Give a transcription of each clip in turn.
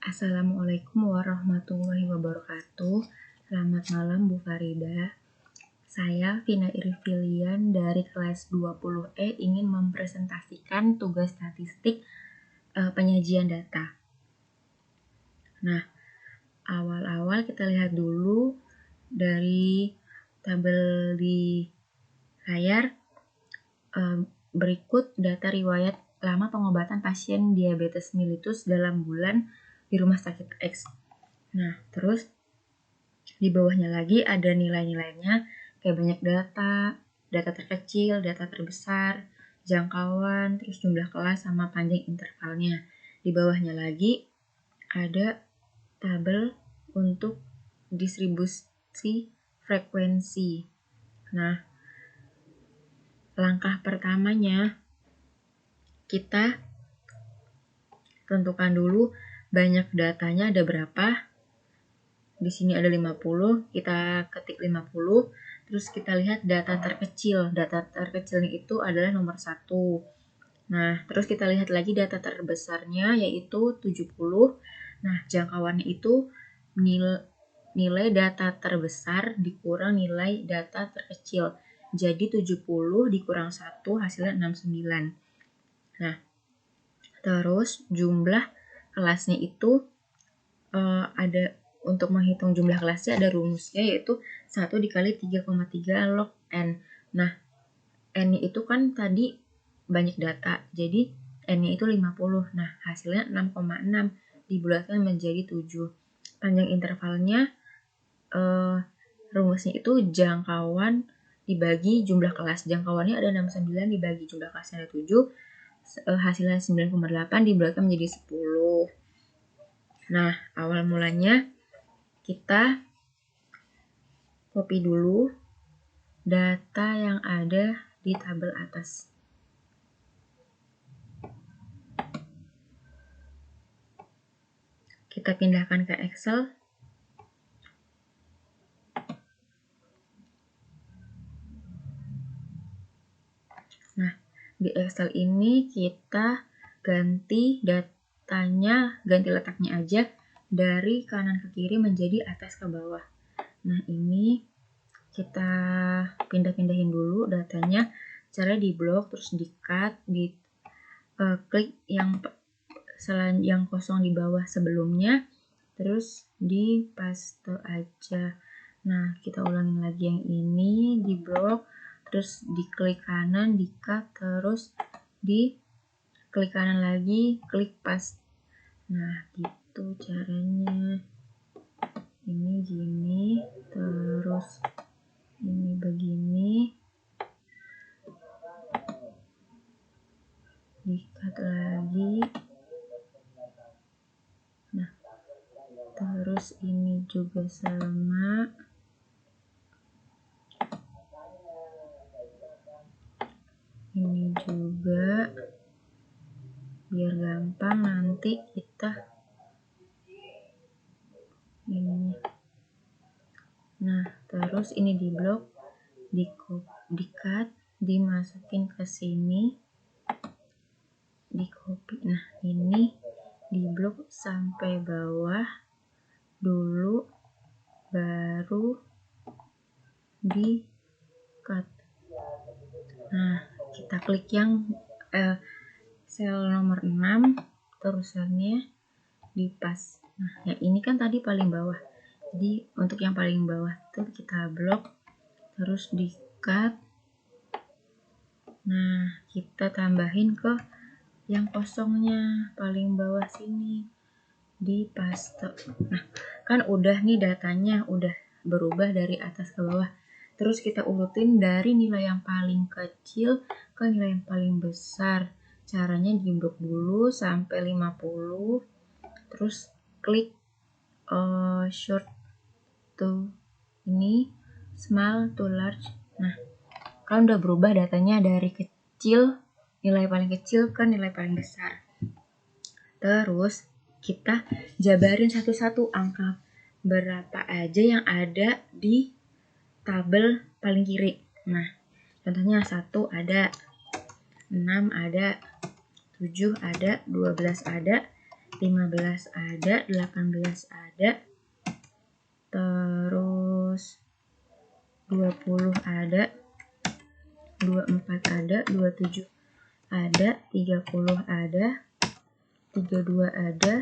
Assalamualaikum warahmatullahi wabarakatuh. Selamat malam Bu Farida. Saya Vina Irfilian dari kelas 20E ingin mempresentasikan tugas statistik penyajian data. Nah, awal-awal kita lihat dulu dari tabel di layar. Berikut data riwayat lama pengobatan pasien diabetes mellitus dalam bulan di rumah sakit X. Nah, terus di bawahnya lagi ada nilai-nilainya, kayak banyak data terkecil, data terbesar, jangkauan, terus jumlah kelas sama panjang intervalnya. Di bawahnya lagi ada tabel untuk distribusi frekuensi. Nah, langkah pertamanya kita tentukan dulu banyak datanya ada berapa. Di sini ada 50, kita ketik 50, terus kita lihat data terkecil. Data terkecilnya itu adalah nomor 1. Nah, terus kita lihat lagi data terbesarnya yaitu 70. Nah, jangkauannya itu nilai data terbesar dikurang nilai data terkecil. Jadi 70 dikurang 1 hasilnya 69. Nah, terus jumlah kelasnya itu ada, untuk menghitung jumlah kelasnya ada rumusnya yaitu 1 dikali 3,3 log N. Nah, N-nya itu kan tadi banyak data, jadi N-nya itu 50. Nah, hasilnya 6,6 dibulatkan menjadi 7. Panjang intervalnya rumusnya itu jangkauan dibagi jumlah kelas. Jangkauannya ada 69 dibagi jumlah kelasnya ada 7. Hasilnya 9,8 dibulatkan menjadi 10. Nah, awal mulanya kita copy dulu data yang ada di tabel atas. Kita pindahkan ke Excel. Nah, di Excel ini kita ganti datanya, ganti letaknya aja dari kanan ke kiri menjadi atas ke bawah. Nah, ini kita pindah-pindahin dulu datanya. Caranya di blok, terus di cut, di klik yang kosong di bawah sebelumnya, terus di paste aja. Nah, kita ulangin lagi yang ini di blok, terus di klik kanan, di cut, terus di klik kanan lagi, klik paste. Nah, gitu caranya. Ini gini, terus ini begini, di-cut lagi. Nah, terus ini juga sama. Ini juga, biar gampang nanti kita ini. Nah, terus ini di blok, di-cut, dimasukin ke sini, di copy. Nah, ini di blok sampai bawah dulu, baru di cut. Nah, kita klik yang sel nomor 6, terusannya di pas. Nah, yang ini kan tadi paling bawah, jadi untuk yang paling bawah itu kita blok, terus di cut. Nah, kita tambahin ke yang kosongnya paling bawah sini, di paste. Nah, kan udah nih datanya udah berubah dari atas ke bawah. Terus kita urutin dari nilai yang paling kecil ke nilai yang paling besar. Caranya di blok dulu sampai 50, terus klik short to ini, small to large. Nah, kan udah berubah datanya dari kecil, nilai paling kecil ke nilai paling besar. Terus kita jabarin satu-satu angka berapa aja yang ada di tabel paling kiri. Nah, contohnya 1 ada, 6 ada, 7 ada, 12 ada, 15 ada, 18 ada, terus 20 ada, 24 ada, 27 ada, 30 ada, 32 ada,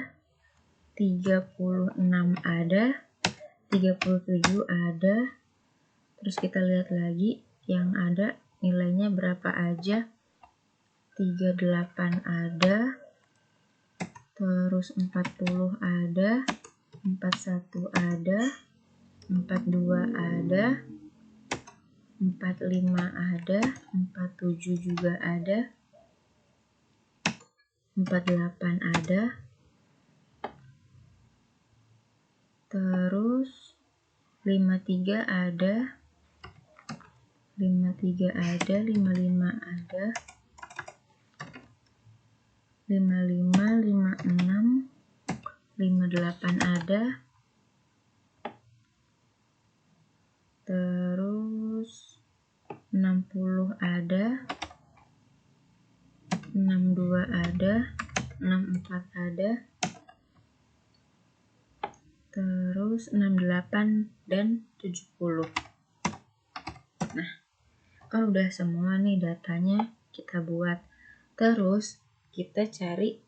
36 ada, 37 ada. Terus kita lihat lagi yang ada nilainya berapa aja. 38 ada, terus 40 ada, 41 ada, 42 ada, 45 ada, 47 juga ada, 48 ada, terus 53 ada, 53 ada, 55 ada, 55, 56, 58 ada, terus 60 ada, 62 ada, 64 ada, terus 68 dan 70. Nah, kalau udah semua nih datanya kita buat, terus kita cari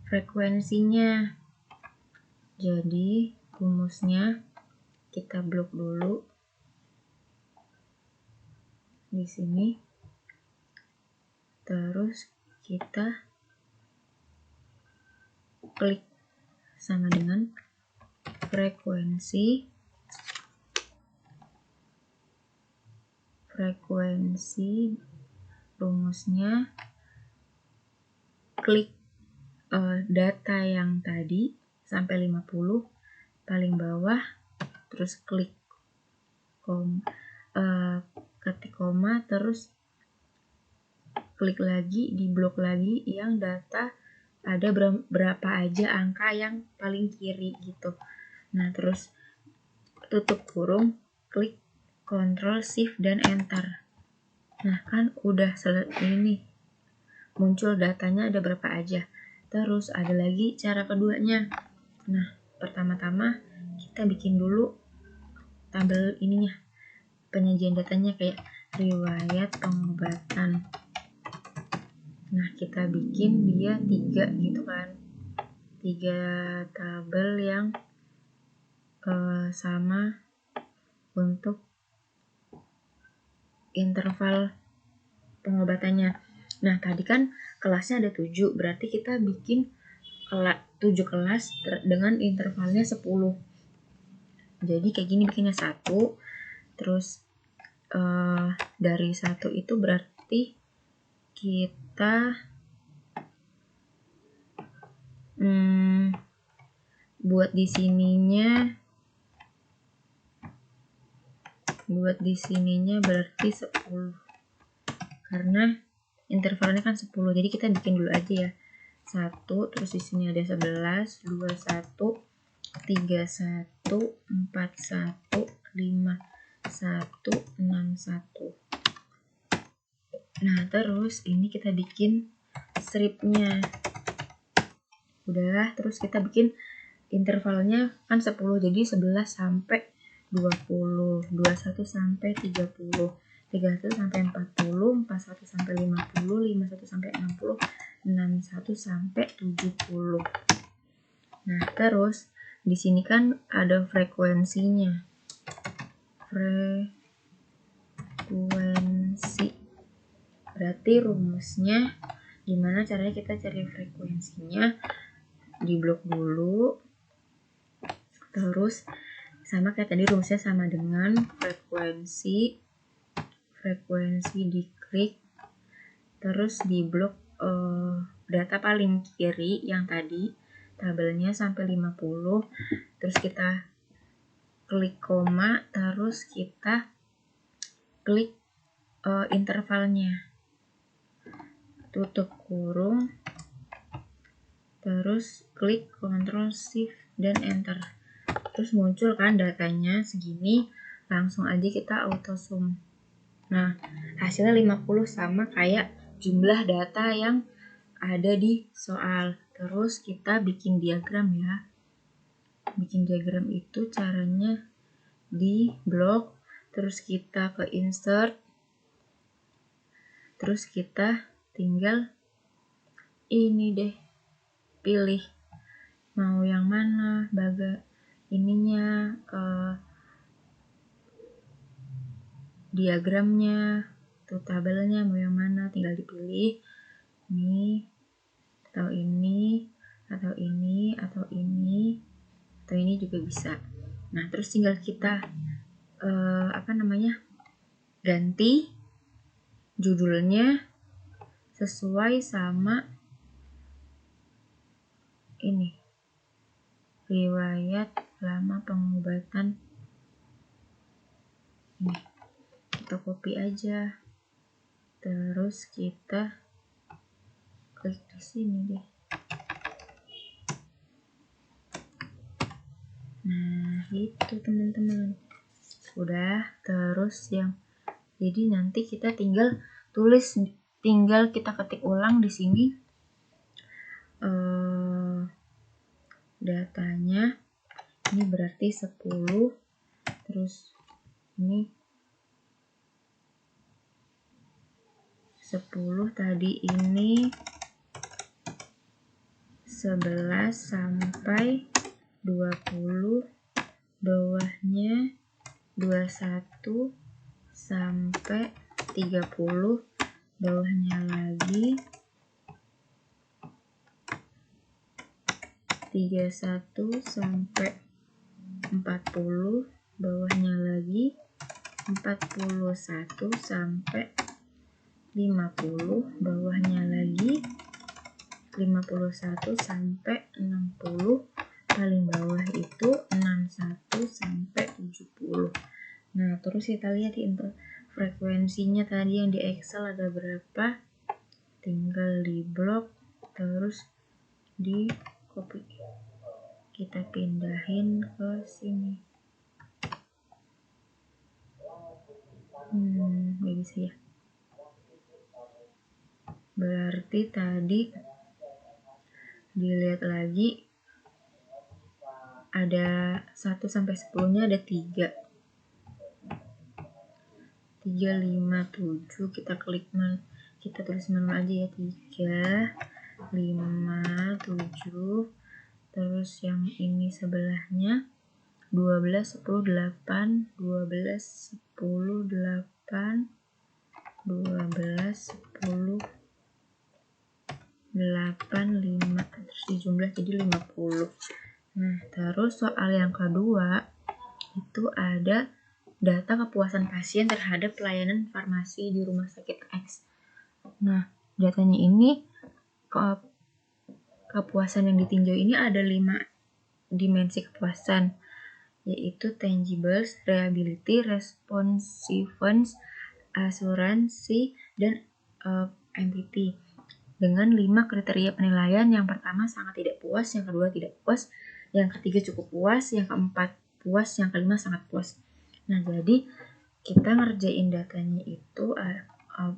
frekuensinya. Jadi rumusnya kita blok dulu di sini, terus kita klik sama dengan frekuensi rumusnya, klik data yang tadi sampai 50 paling bawah, terus klik ketik koma, terus klik lagi di blok lagi yang data ada berapa aja angka yang paling kiri gitu. Nah, terus tutup kurung, klik Ctrl Shift dan Enter. Nah, kan udah ini muncul datanya ada berapa aja. Terus ada lagi cara keduanya. Nah, pertama-tama kita bikin dulu tabel ininya, penyajian datanya kayak riwayat pengobatan. Nah, kita bikin dia 3 gitu kan, 3 tabel yang sama untuk interval pengobatannya. Nah, tadi kan kelasnya ada 7, berarti kita bikin 7 kelas dengan intervalnya 10. Jadi kayak gini bikinnya 1, terus dari 1 itu berarti kita buat di sininya berarti 10 karena intervalnya kan 10, jadi kita bikin dulu aja ya 1, terus di sini ada 11, 21, 31, 41, 51, 61. Nah, terus ini kita bikin stripnya. Udah, terus kita bikin intervalnya kan 10, jadi 11 sampai 20, 21 sampai 30, 31 sampai 40, 41 sampai 50, 51 sampai 60, 61 sampai 70. Nah, terus di sini kan ada frekuensinya. Frekuensi. Berarti rumusnya gimana caranya kita cari frekuensinya? Di blok dulu. Terus sama kayak tadi rumusnya sama dengan frekuensi diklik, terus di blok data paling kiri yang tadi tabelnya sampai 50, terus kita klik koma, terus kita klik intervalnya, tutup kurung, terus klik Ctrl Shift dan Enter. Terus muncul kan datanya segini, langsung aja kita auto zoom. Nah, hasilnya 50 sama kayak jumlah data yang ada di soal. Terus kita bikin diagram ya. Bikin diagram itu caranya di blok, terus kita ke insert, terus kita tinggal ini deh, pilih mau yang mana, ininya, diagramnya, tuh tabelnya mau yang mana, tinggal dipilih ini atau ini atau ini atau ini atau ini juga bisa. Nah terus tinggal kita ganti judulnya sesuai sama ini, riwayat lama pengobatan. Ini kita copy aja, terus kita klik di sini deh. Nah itu teman-teman, udah. Terus jadi nanti kita tinggal kita ketik ulang di sini datanya. Ini berarti 10, terus ini 10 tadi, ini 11 sampai 20, bawahnya 21 sampai 30, bawahnya lagi 31 sampai 40, bawahnya lagi 41 sampai 50, bawahnya lagi 51 sampai 60, paling bawah itu 61 sampai 70. Nah, terus kita lihat frekuensinya tadi yang di Excel ada berapa. Tinggal di blok, terus di copy. Kita pindahin ke sini. Nggak bisa ya. Berarti tadi dilihat lagi ada 1 sampai 10-nya ada 3, 5, 7. Kita tulis manual aja ya, 3, 5, 7. Terus yang ini sebelahnya 12, 10, 8, 12, 10, 8, 12, 10, 8, 5, terus dijumlah jadi 50. Nah, terus soal yang kedua itu ada data kepuasan pasien terhadap pelayanan farmasi di rumah sakit X. Nah, datanya ini kepuasan yang ditinjau ini ada 5 dimensi kepuasan, yaitu tangibles, reliability, responsiveness, asuransi, dan empathy. Dengan 5 kriteria penilaian. Yang pertama sangat tidak puas, yang kedua tidak puas, yang ketiga cukup puas, yang keempat puas, yang kelima sangat puas. Nah, jadi kita ngerjain datanya itu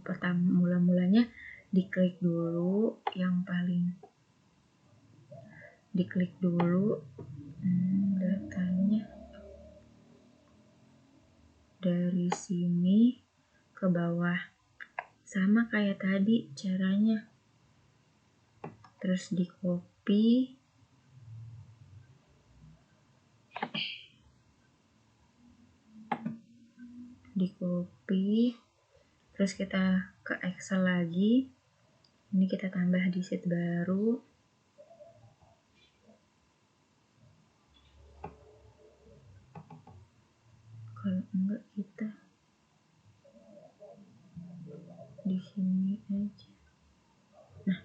pertama mulanya diklik dulu datanya dari sini ke bawah, sama kayak tadi caranya. Terus di copy, terus kita ke Excel lagi. Ini kita tambah di sheet baru. Kalau enggak kita di sini aja. Nah,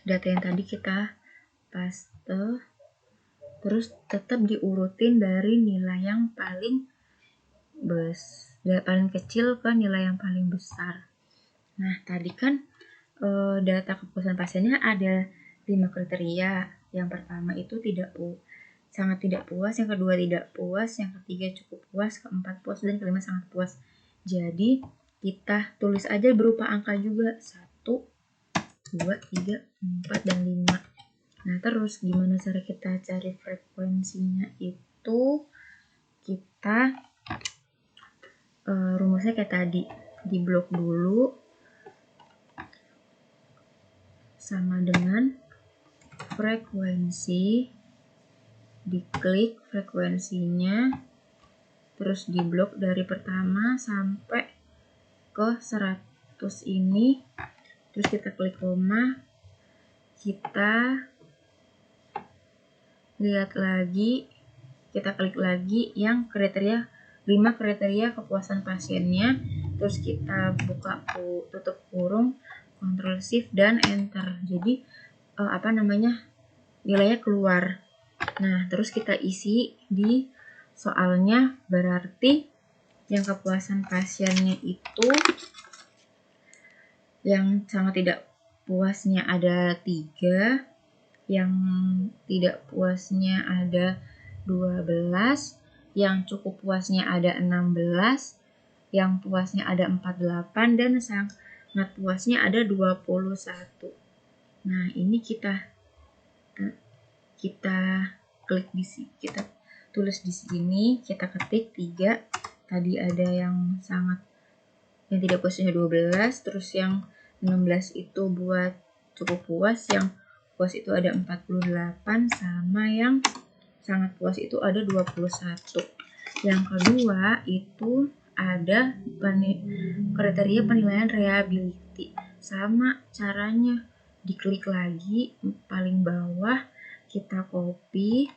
data yang tadi kita paste, terus tetap diurutin dari nilai yang paling kecil ke nilai yang paling besar. Nah, tadi kan data kepuasan pasiennya ada 5 kriteria. Yang pertama itu sangat tidak puas, yang kedua tidak puas, yang ketiga cukup puas, keempat puas, dan kelima sangat puas. Jadi kita tulis aja berupa angka juga, 1, 2, 3, 4, dan 5. Nah, terus gimana cara kita cari frekuensinya itu? Kita rumusnya kayak tadi, di blok dulu sama dengan frekuensi, diklik frekuensinya, terus di blok dari pertama sampai ke 100 ini, terus kita klik koma, kita lihat lagi, kita klik lagi yang kriteria 5 kriteria kepuasan pasiennya, terus kita buka tutup kurung, Ctrl Shift dan Enter. Jadi nilainya keluar. Nah, terus kita isi di soalnya, berarti yang kepuasan pasiennya itu yang sangat tidak puasnya ada 3, yang tidak puasnya ada 12, yang cukup puasnya ada 16, yang puasnya ada 48, dan sangat puasnya ada 21. Nah, ini kita klik di sini, kita tulis di sini, kita ketik 3. Tadi ada yang tidak puasnya 12, terus yang 16 itu buat cukup puas, yang puas itu ada 48, sama yang sangat puas itu ada 21. Yang kedua itu ada kriteria penilaian reliability. Sama caranya, diklik lagi paling bawah, kita copy,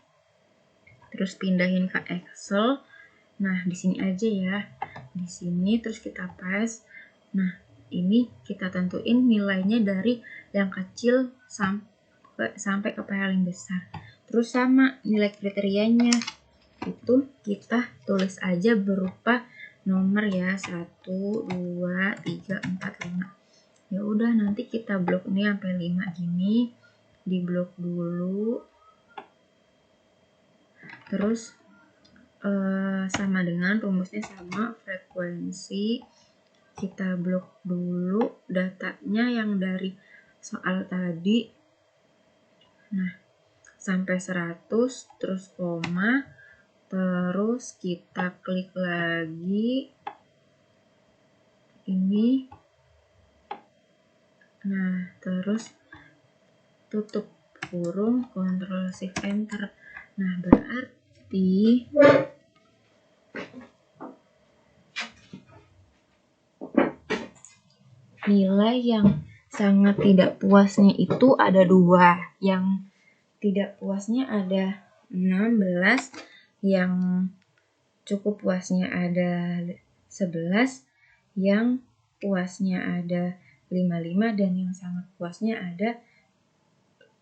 terus pindahin ke Excel. Nah, di sini aja ya, di sini terus kita paste. Nah, ini kita tentuin nilainya dari yang kecil sampai ke paling besar. Terus sama nilai kriterianya itu kita tulis aja berupa nomor ya, 1, 2, 3, 4, 5. Ya udah, nanti kita blok ini sampai 5 gini, di blok dulu. Terus sama dengan rumusnya sama, frekuensi, kita blok dulu datanya yang dari soal tadi. Nah, sampai 100, terus koma, terus kita klik lagi ini. Nah, terus tutup kurung, Ctrl Shift Enter. Nah, berarti nilai yang sangat tidak puasnya itu ada 2. Yang tidak puasnya ada 16, yang cukup puasnya ada 11, yang puasnya ada 55, dan yang sangat puasnya ada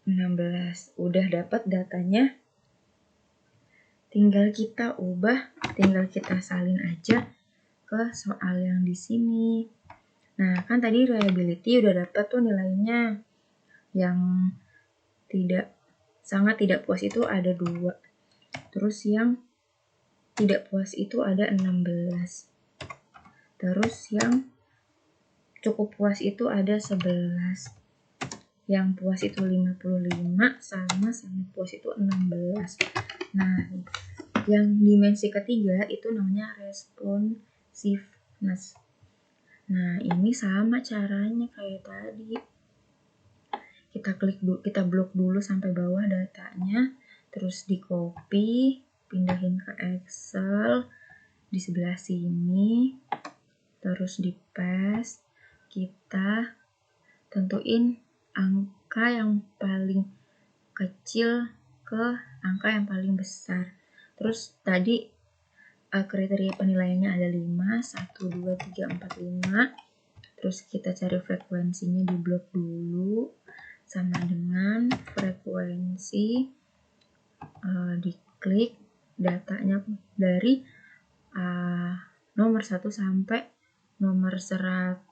16. Udah dapat datanya, tinggal kita ubah, tinggal kita salin aja ke soal yang di sini. Nah, kan tadi reliability udah dapat tuh nilainya. Yang sangat tidak puas itu ada 2. Terus yang tidak puas itu ada 16. Terus yang cukup puas itu ada 11. Yang puas itu 55, sama sangat puas itu 16. Nah, yang dimensi ketiga itu namanya responsiveness. Nah, ini sama caranya kayak tadi. Kita blok dulu sampai bawah datanya, terus di copy, pindahin ke Excel di sebelah sini, terus di paste, kita tentuin angka yang paling kecil ke angka yang paling besar. Terus tadi kriteria penilaiannya ada 5, 1, 2, 3, 4, 5. Terus kita cari frekuensinya di blok dulu, sama dengan frekuensi, diklik datanya dari nomor 1 sampai nomor 100,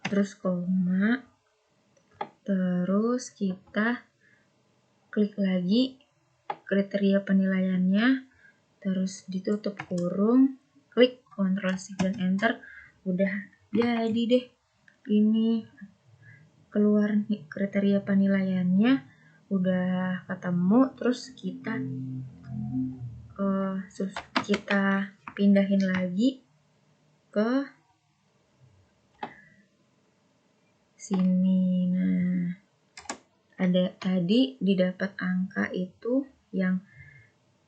terus koma, terus kita klik lagi kriteria penilaiannya, terus ditutup kurung, klik Ctrl Shift dan Enter, udah jadi deh. Ini keluar kriteria penilaiannya, udah ketemu. Terus kita pindahin lagi ke sini. Nah, ada tadi didapat angka itu yang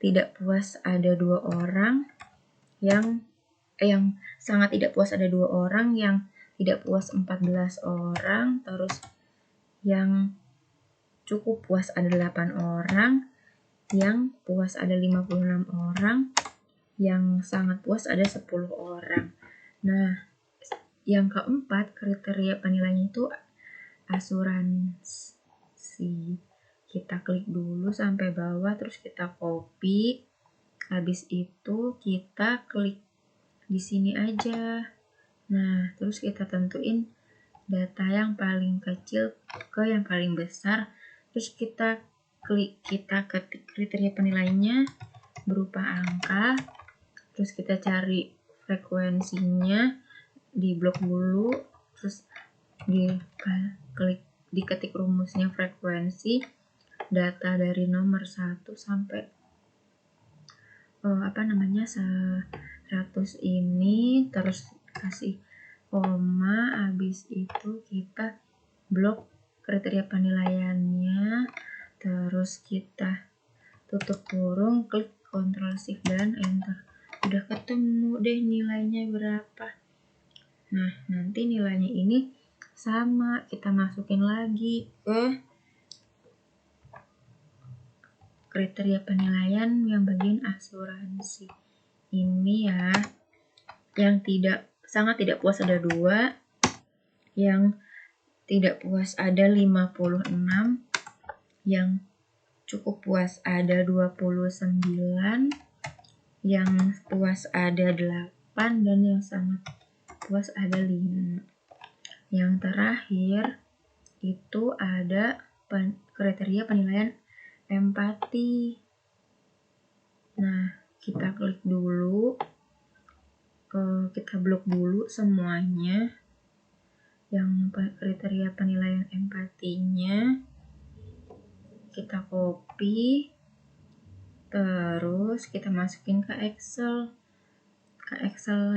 tidak puas ada 2 orang, yang sangat tidak puas ada 2 orang, yang tidak puas 14 orang, terus yang cukup puas ada 8 orang, yang puas ada 56 orang, yang sangat puas ada 10 orang. Nah, yang keempat kriteria penilaiannya itu asuransi. Kita klik dulu sampai bawah, terus kita copy. Habis itu kita klik di sini aja. Nah, terus kita tentuin data yang paling kecil ke yang paling besar. Terus kita ketik kriteria penilaiannya berupa angka. Terus kita cari frekuensinya, di blok dulu, terus diketik rumusnya frekuensi, data dari nomor 1 sampai 100 ini, terus kasih koma, habis itu kita blok kriteria penilaiannya, terus kita tutup kurung, klik Ctrl Shift dan Enter. Udah ketemu deh nilainya berapa. Nah, nanti nilainya ini sama, kita masukin lagi ke kriteria penilaian yang bagian asuransi. Ini ya, yang sangat tidak puas ada 2, yang tidak puas ada 56, yang cukup puas ada 29, yang puas ada 8, dan yang sangat puas ada 5. Yang terakhir itu ada kriteria penilaian empati. Nah, kita klik dulu, kita blok dulu semuanya yang kriteria penilaian empatinya, kita copy, terus kita masukin ke Excel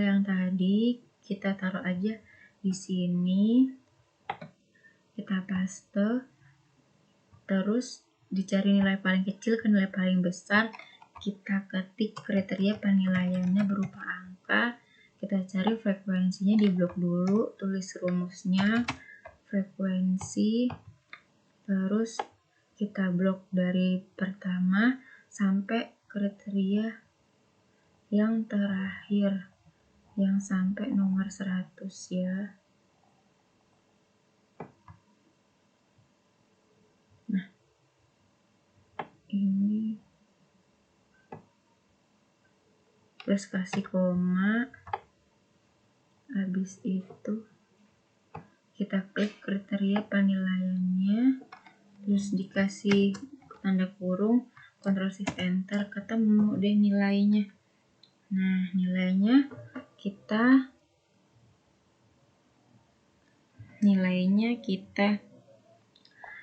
yang tadi, kita taruh aja di sini, kita paste, terus dicari nilai paling kecil ke nilai paling besar, kita ketik kriteria penilaiannya berupa angka, kita cari frekuensinya, di blok dulu, tulis rumusnya frekuensi, terus kita blok dari pertama sampai kriteria yang terakhir, yang sampai nomor 100 ya. Nah, ini terus kasih koma, habis itu kita klik kriteria penilaiannya, terus dikasih tanda kurung, Ctrl Shift Enter, ketemu deh nilainya. Nah, nilainya kita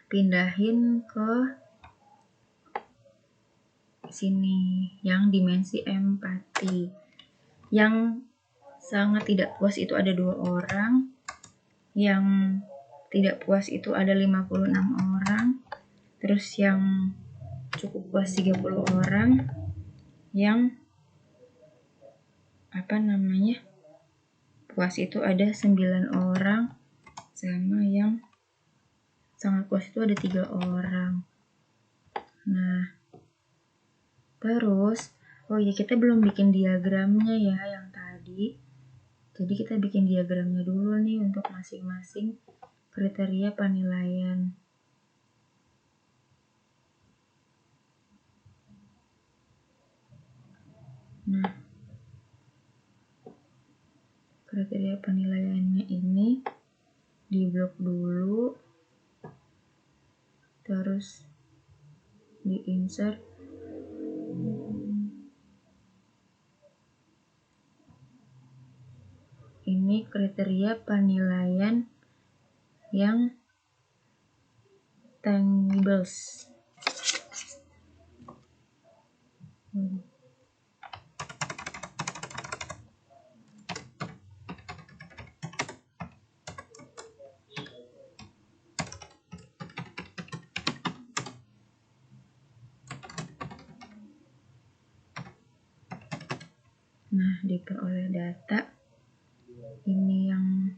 pindahin ke sini, yang dimensi empati. Yang sangat tidak puas itu ada 2 orang, yang tidak puas itu ada 56 orang, terus yang cukup puas 30 orang, yang puas itu ada 9 orang, sama yang sangat puas itu ada 3 orang. Nah, terus kita belum bikin diagramnya ya yang tadi. Jadi kita bikin diagramnya dulu nih untuk masing-masing kriteria penilaian. Nah, kriteria penilaiannya ini di blok dulu, terus di insert, ini kriteria penilaian yang tangibles. Nah, diperoleh data ini yang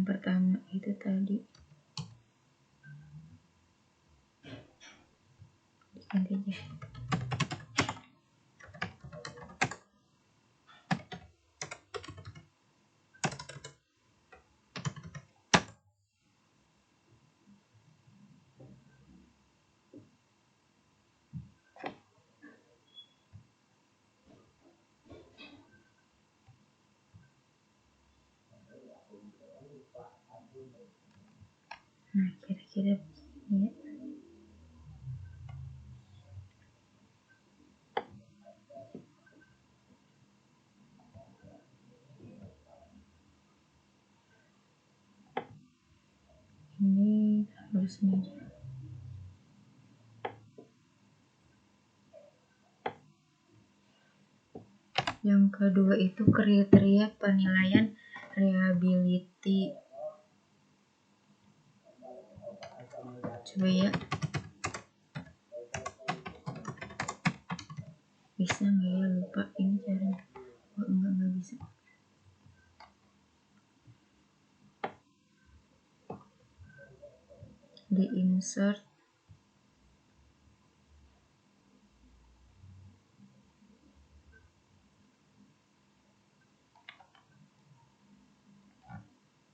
pertama itu tadi. Ganti aja. Nah, kira-kira begini ya. Ini harus ini aja. Yang kedua itu kriteria penilaian reliability. Coba ya. Bisa nggak ya? Lupa ini caranya. Oh, enggak bisa. Di insert.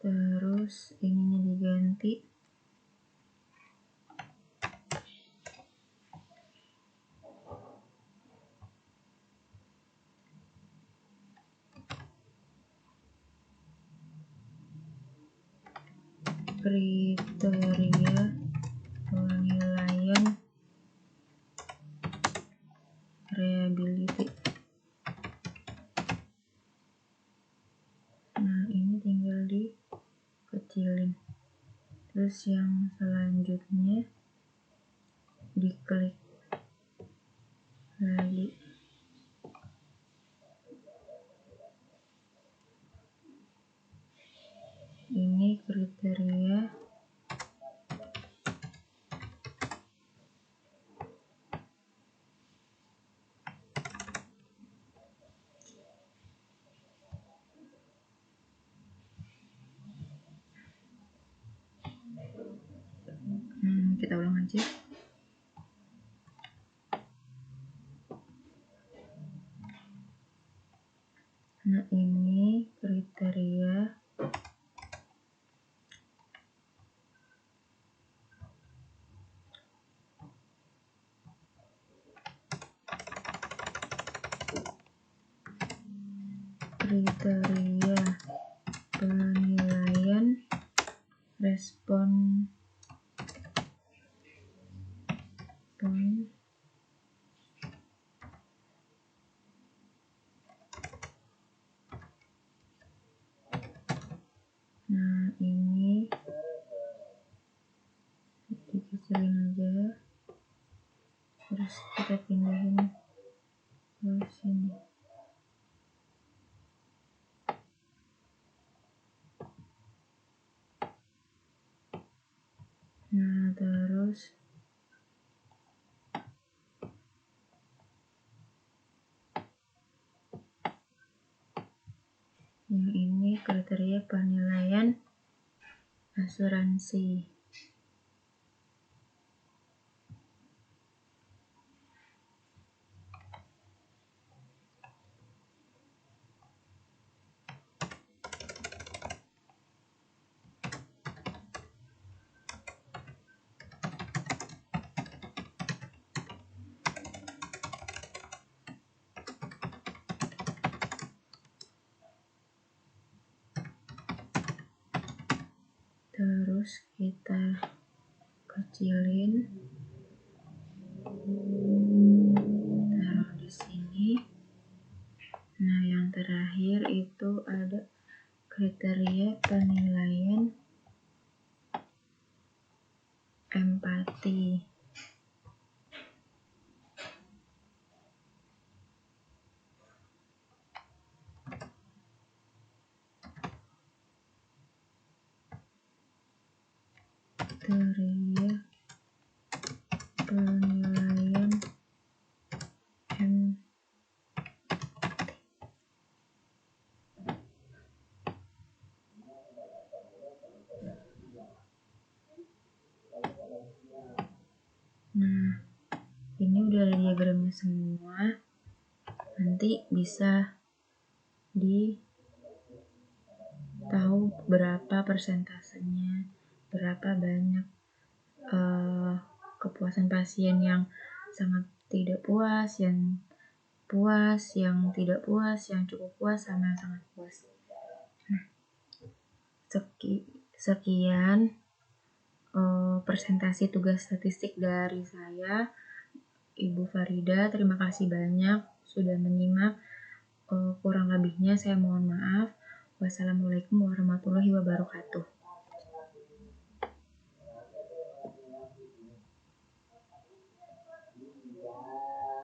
Terus ininya diganti. Kriteria penilaian reliability. Nah, ini tinggal dikecilin. Terus yang selanjutnya diklik lagi. Ini kriteria kita ulang aja. Nah, ini kriteria penilaian respon Nah, ini dikecilin aja. Terus kita pindahin ke sini. Nah, terus yang ini kriteria penilaian asuransi. terus kita kecilin, taruh di sini. Nah, yang terakhir itu ada kriteria penilaian empati. Kriteria penilaian empati. Nah, ini udah ada diagramnya semua. Nanti bisa tahu berapa persentasenya, berapa banyak kepuasan pasien yang sangat tidak puas, yang puas, yang tidak puas, yang cukup puas, sama yang sangat puas. Nah, sekian presentasi tugas statistik dari saya, Ibu Farida. Terima kasih banyak sudah menyimak. Kurang lebihnya saya mohon maaf. Wassalamualaikum warahmatullahi wabarakatuh.